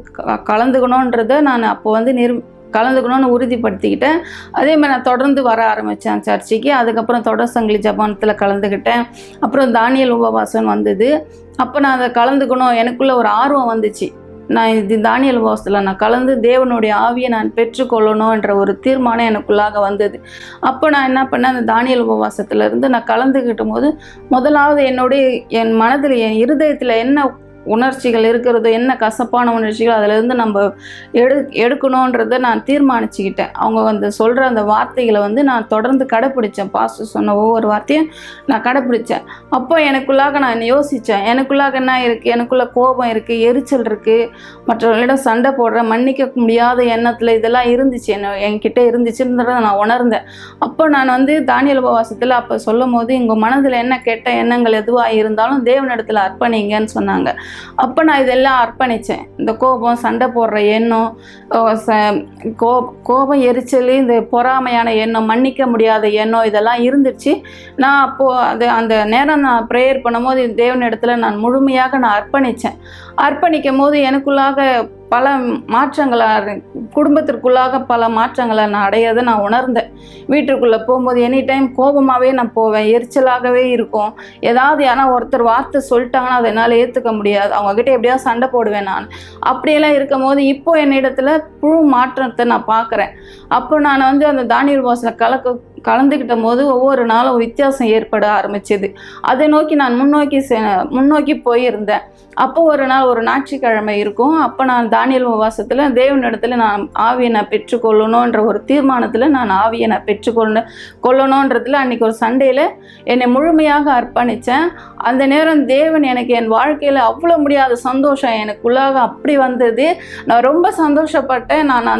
Speaker 11: கலந்துக்கணுன்றதை நான் அப்போ வந்து கலந்துக்கணும்னு உறுதிப்படுத்திக்கிட்டேன். அதே மாதிரி நான் தொடர்ந்து வர ஆரம்பித்தேன் சர்ச்சுக்கு. அதுக்கப்புறம் தொடர் சங்கிலி ஜெபத்தில் கலந்துக்கிட்டேன். அப்புறம் தானியல் உபவாசம் வந்தது. அப்போ நான் அதை கலந்துக்கணும், எனக்குள்ளே ஒரு ஆர்வம் வந்துச்சு. நான் தானியல் உபவாசத்தில் நான் கலந்து தேவனுடைய ஆவியை நான் பெற்றுக்கொள்ளணுன்ற ஒரு தீர்மானம் எனக்குள்ளாக வந்தது. அப்போ நான் என்ன பண்ணேன், அந்த தானியல் உபவாசத்துலேருந்து நான் கலந்துக்கிட்டும் போது முதலாவது என் மனதில் என் இருதயத்தில் என்ன உணர்ச்சிகள் இருக்கிறதோ, என்ன கசப்பான உணர்ச்சிகள் அதிலேருந்து நம்ம எடுக்கணுன்றதை நான் தீர்மானிச்சுக்கிட்டேன். அவங்க வந்து சொல்கிற அந்த வார்த்தைகளை வந்து நான் தொடர்ந்து கடைப்பிடிச்சேன். பாஸ்டர் சொன்ன ஒவ்வொரு வார்த்தையும் நான் கடைப்பிடிச்சேன். அப்போ எனக்குள்ளாக நான் யோசித்தேன், எனக்குள்ளாக என்ன இருக்குது, எனக்குள்ளே கோபம் இருக்குது, எரிச்சல் இருக்குது, மற்றவர்களிடம் சண்டை போடுற மன்னிக்க முடியாத எண்ணத்தில் இதெல்லாம் இருந்துச்சு, என்கிட்ட இருந்துச்சுன்றதை நான் உணர்ந்தேன். அப்போ நான் வந்து தானியல் உபவாசத்தில் அப்போ சொல்லும் போது, உங்கள் மனதில் என்ன கெட்ட எண்ணங்கள் எதுவாக இருந்தாலும் தேவனிடத்தில் அர்ப்பணிங்கன்னு சொன்னாங்க. அப்போ நான் இதெல்லாம் அர்ப்பணித்தேன். இந்த கோபம், சண்டை போடுற எண்ணம், கோபம், எரிச்சல், இந்த பொறாமையான எண்ணம், மன்னிக்க முடியாத எண்ணம் இதெல்லாம் இருந்துச்சு. நான் அப்போது அந்த நேரம் நான் ப்ரேயர் பண்ணும்போது தேவனிடத்தில் நான் முழுமையாக அர்ப்பணிக்கும் போது எனக்குள்ளாக பல மாற்றங்களை, குடும்பத்திற்குள்ளாக பல மாற்றங்களை நான் அடையதை நான் உணர்ந்தேன். வீட்டுக்குள்ளே போகும்போது எனி டைம் கோபமாகவே நான் போவேன், எரிச்சலாகவே இருக்கும். ஏதாவது ஒருத்தர் வார்த்தை சொல்லிட்டாங்கன்னா அதை என்னால் ஏற்றுக்க முடியாது, அவங்கக்கிட்ட எப்படியாவது சண்டை போடுவேன் நான். அப்படியெல்லாம் இருக்கும் போது இப்போ என்னிடத்துல புது மாற்றத்தை நான் பார்க்குறேன். அப்போ நான் வந்து அந்த தானியல் உபவாசத்தில் கலந்துக்கிட்ட போது ஒவ்வொரு நாளும் வித்தியாசம் ஏற்பட ஆரம்பிச்சது. அதை நோக்கி நான் முன்னோக்கி போயிருந்தேன். அப்போ ஒரு நாள் ஒரு ஞாயிற்றுக்கிழமை இருக்கும். அப்போ நான் தானியல் உபவாசத்தில் தேவனிடத்தில் நான் ஆவியை நான் பெற்றுக்கொள்ளணுன்ற ஒரு தீர்மானத்தில் நான் ஆவியை நான் கொள்ளணுன்றதுல அன்றைக்கி ஒரு சண்டேயில் என்னை முழுமையாக அர்ப்பணித்தேன். அந்த நேரம் தேவன் எனக்கு என் வாழ்க்கையில் அவ்வளோ முடியாத சந்தோஷம் எனக்குள்ளாக அப்படி வந்தது. நான் ரொம்ப சந்தோஷப்பட்டேன். நான்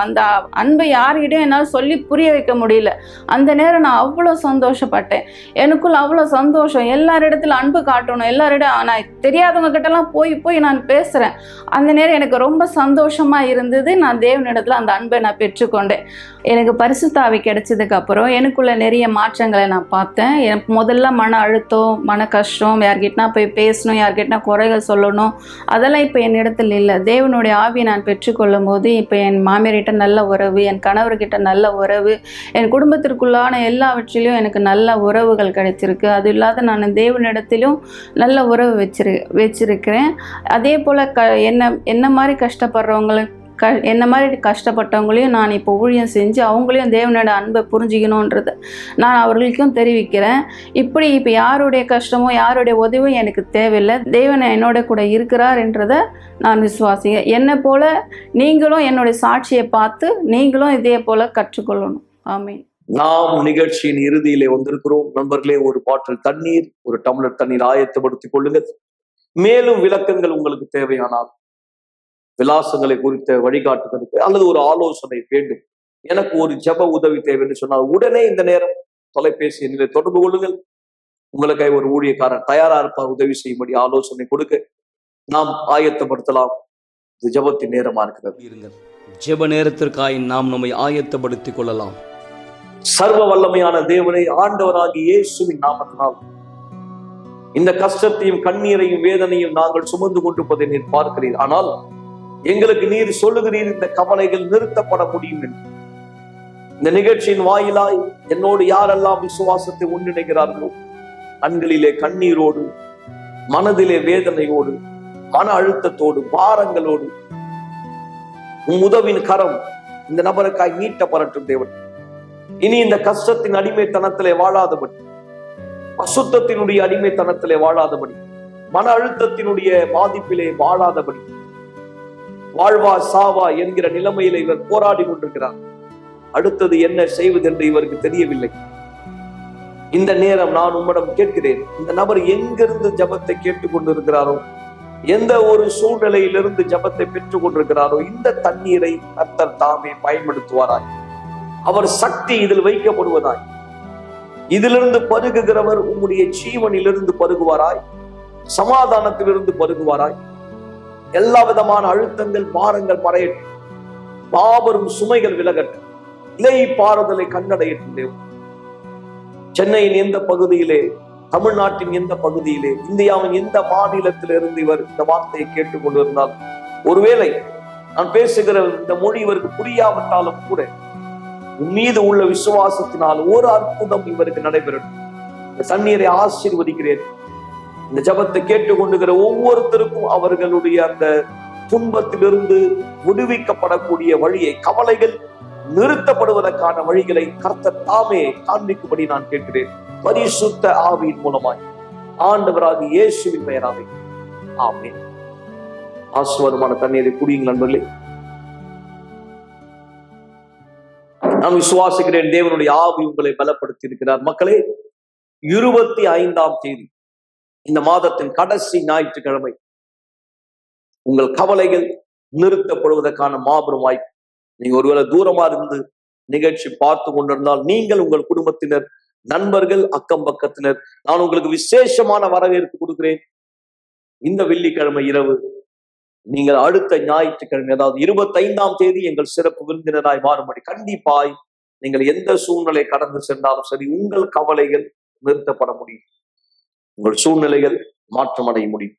Speaker 11: அந்த அன்பை யார்கிட்டையும் என்னால் சொல்லி புரிய வைக்க முடியல. அந்த நேரம் நான் அவ்வளோ சந்தோஷப்பட்டேன். எனக்குள்ள அவ்வளோ சந்தோஷம். எல்லாரிடத்துல அன்பு காட்டணும், எல்லாரிடம் நான் தெரியாதவங்க கிட்டலாம் போய் நான் பேசுகிறேன். அந்த நேரம் எனக்கு ரொம்ப சந்தோஷமாக இருந்தது. நான் தேவனிடத்தில் அந்த அன்பை நான் பெற்றுக்கொண்டேன். எனக்கு பரிசுத்த ஆவி கிடைச்சதுக்கப்புறம் எனக்குள்ள நிறைய மாற்றங்களை நான் பார்த்தேன். எனக்கு முதல்ல மன அழுத்தம், மன கஷ்டம், யார்கிட்டனா போய் பேசணும், யார்கிட்டனா குறைகள் சொல்லணும், அதெல்லாம் இப்போ என்னிடத்தில் இல்லை. தேவனுடைய ஆவியை நான் பெற்றுக்கொள்ளும் போது இப்போ என் மாமியார்கிட்ட நல்ல உறவு, என் கணவர்கிட்ட நல்ல உறவு, என் குடும்பத்திற்குள்ளான எல்லாவற்றிலையும் எனக்கு நல்ல உறவுகள் கிடைச்சிருக்கு. அது இல்லாத நான் தேவனிடத்திலும் நல்ல உறவு வச்சிருக்கிறேன். அதே போல் என்ன மாதிரி என்ன மாதிரி கஷ்டப்பட்டவங்களையும் நான் இப்போ ஊழியம் செஞ்சு அவங்களையும் தேவனோட அன்பை புரிஞ்சிக்கணுன்றதை நான் அவர்களுக்கும் தெரிவிக்கிறேன். இப்போ யாருடைய கஷ்டமோ யாருடைய உதவியும் எனக்கு தேவையில்லை. தேவன் என்னோட கூட இருக்கிறார் என்றதை நான் விசுவாசிங்க. என்னை போல நீங்களும் என்னுடைய சாட்சியை பார்த்து நீங்களும் இதே போல கற்றுக்கொள்ளணும். ஆமீன்.
Speaker 8: நாம் நிகழ்ச்சியின் இறுதியிலே வந்திருக்கிறோம். நண்பர்களே, ஒரு பாட்டில் தண்ணீர், ஒரு டம்ளர் தண்ணீர் ஆயத்தப்படுத்திக் கொள்ளுங்கள். மேலும் விளக்கங்கள் உங்களுக்கு தேவையானால், விலாசங்களை குறித்த வழிகாட்டுதலுக்கு அல்லது ஒரு ஆலோசனை வேண்டும், எனக்கு ஒரு ஜெப உதவி தேவை என்று சொன்னால் உடனே இந்த நேரம் தொலைபேசி எண்ணிலே தொடர்பு கொள்ளுங்கள். உங்களுக்கு ஒரு ஊழியக்காரர் தயாரா இருப்பார் உதவி செய்யும்படி ஆலோசனை கொடுக்க. நாம் ஆயத்தப்படுத்தலாம். இது ஜெபத்தின் நேரமா இருக்கிறது.
Speaker 9: ஜெப நேரத்திற்காய் நாம் நம்மை ஆயத்தப்படுத்திக் கொள்ளலாம்.
Speaker 8: சர்வ வல்லமையான தேவனை, ஆண்டவராகிய இயேசுவின் நாமத்தினால் இந்த கஷ்டத்தையும் கண்ணீரையும் வேதனையும் நாங்கள் சுமந்து கொண்டிருப்பதை நீர் பார்க்கிறீர். ஆனால் எங்களுக்கு நீர் சொல்லுகிறீர், இந்த கவலைகள் நிறுத்தப்பட முடியும் என்று. இந்த நிகழ்ச்சியின் வாயிலாய் என்னோடு யாரெல்லாம் விசுவாசத்தை ஒன்றிணைகிறார்களோ, கண்களிலே கண்ணீரோடு, மனதிலே வேதனையோடு, மன அழுத்தத்தோடு, பாரங்களோடு உதவின் கரம் இந்த நபருக்காய் நீட்டப்படட்டும் தேவன். இனி இந்த கஷ்டத்தின் அடிமைத்தனத்திலே வாழாதபடி, அசுத்தத்தினுடைய அடிமைத்தனத்திலே வாழாதபடி, மன அழுத்தத்தினுடைய பாதிப்பிலே வாழாதபடி, வாழ்வா சாவா என்கிற நிலைமையில இவர் போராடி கொண்டிருக்கிறார். அடுத்தது என்ன செய்வது என்று இவருக்கு தெரியவில்லை. இந்த நேரம் நான் உம்மிடம் கேட்கிறேன், இந்த நபர் எங்கிருந்து ஜபத்தை கேட்டுக் கொண்டிருக்கிறாரோ, எந்த ஒரு சூழ்நிலையிலிருந்து ஜபத்தை பெற்றுக் கொண்டிருக்கிறாரோ, இந்த தண்ணீரை கர்த்தர் தாமே பயன்படுத்துவாராய். அவர் சக்தி இதில் வைக்கப்படுவதாய். இதிலிருந்து பருகுகிறவர் உம்முடைய ஜீவனிலிருந்து பருகுவாராய், சமாதானத்திலிருந்து பருகுவாராய். எல்லா விதமான அழுத்தங்கள், பாரங்கள் மறையட்டும், மாபெரும் சுமைகள் விலகட்டும், இலை பாறுதலை கண்டடையட்டும். சென்னையின் எந்த பகுதியிலே, தமிழ்நாட்டின் எந்த பகுதியிலே, இந்தியாவின் எந்த மாநிலத்திலிருந்து இவர் இந்த வார்த்தையை கேட்டுக் கொண்டிருந்தால், ஒருவேளை நான் பேசுகிற இந்த மொழி இவருக்கு புரியாவிட்டாலும் கூட மீது உள்ள விசுவாசத்தினால் ஒரு அற்புதம் இவருக்கு நடைபெறும். இந்த தண்ணீரை ஆசீர்வதிக்கிறேன். இந்த ஜபத்தை கேட்டுக்கொண்டுகிற ஒவ்வொருத்தருக்கும் அவர்களுடைய அந்த துன்பத்திலிருந்து விடுவிக்கப்படக்கூடிய வழியை, கவலைகள் நிறுத்தப்படுவதற்கான வழிகளை கர்த்தர் தாமே காண்பிக்கும்படி நான் கேட்கிறேன். பரிசுத்த ஆவியின் மூலமாய் ஆண்டவராகிய இயேசுவின் பெயராலே ஆமென். ஆசீர்வாதமான தண்ணீரை குடியுங்கள் நண்பர்களே. நான் விசுவாசிக்கிறேன், தேவனுடைய ஆவி உங்களை பலப்படுத்தி இருக்கிறார். மக்களே, 25ஆம் தேதி இந்த மாதத்தின் கடைசி ஞாயிற்றுக்கிழமை உங்கள் கவலைகள் நிறுத்தப்படுவதற்கான மாபெரும் வாய்ப்பு. நீங்க ஒருவேளை தூரமா இருந்து நிகழ்ச்சி பார்த்து கொண்டிருந்தால், நீங்கள், உங்கள் குடும்பத்தினர், நண்பர்கள், அக்கம் பக்கத்தினர், நான் உங்களுக்கு விசேஷமான வரவேற்பு கொடுக்கிறேன். இந்த வெள்ளிக்கிழமை இரவு நீங்கள் அடுத்த ஞாயிற்றுக்கிழமை, அதாவது 25ஆம் தேதி எங்கள் சிறப்பு விருந்தினராய் மாறும்படி கண்டிப்பாய் நீங்கள் எந்த சூழ்நிலை கடந்து சென்றாலும் சரி, உங்கள் கவலைகள் நிறுத்தப்பட முடியும், உங்கள் சூழ்நிலைகள் மாற்றமடைய முடியும்.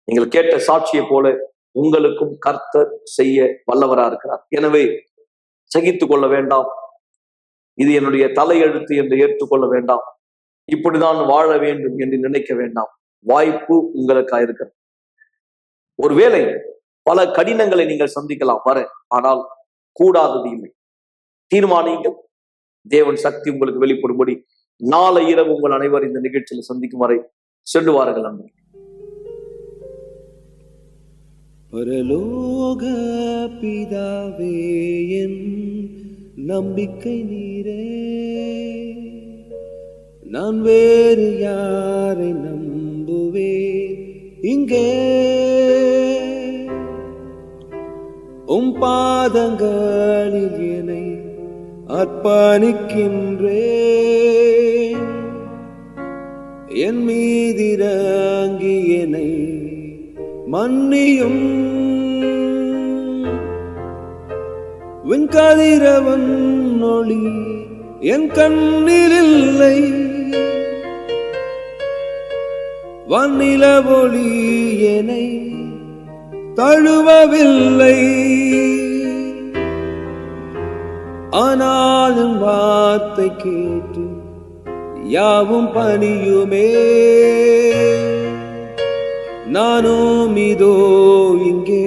Speaker 8: நீங்கள் கேட்ட சாட்சியை போல உங்களுக்கும் கர்த்தர் செய்ய வல்லவரா இருக்கிறார். எனவே சகித்துக் கொள்ள வேண்டாம், இது என்னுடைய தலையெழுத்து என்று ஏற்றுக்கொள்ள வேண்டாம், இப்படிதான் வாழ வேண்டும் என்று நினைக்க வேண்டாம். வாய்ப்பு உங்களுக்காக இருக்கிறது. ஒருவேளை பல கடினங்களை நீங்கள் சந்திக்கலாம் வர, ஆனால் கூடாதது இல்லை. தீர்மானியுங்கள். தேவன் சக்தி உங்களுக்கு வெளிப்படும்படி நாளை இரவு உங்கள் அனைவரும் இந்த நிகழ்ச்சியில் சந்திக்கும் வரை சென்று வாருங்கள் நண்பர்.
Speaker 12: பரலோக பிதாவே, என் நம்பிக்கை நீரே, நான் வேறு யாரை நம்புவேன் இங்கே? உம் பாதங்களில் என்னை அர்ப்பணிக்கின்றேன். என் மீதிறங்கி என்னை மன்னியும். வெண்கதிரவன் ஒளி என் கண்ணில் இல்லை, வன்னில ஒளி என்னை தழுவவில்லை. ஆனாலும் வார்த்தை கேட்டு யாவும் பணியுமே. நானும் இதோ இங்கே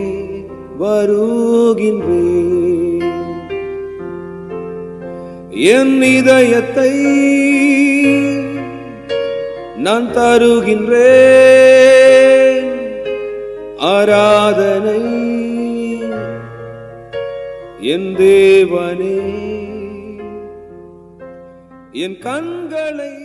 Speaker 12: வருகின்றேன். என் இதயத்தை நான் தருகின்றேன். ஆராதனை என் தேவனே, என் கண்களை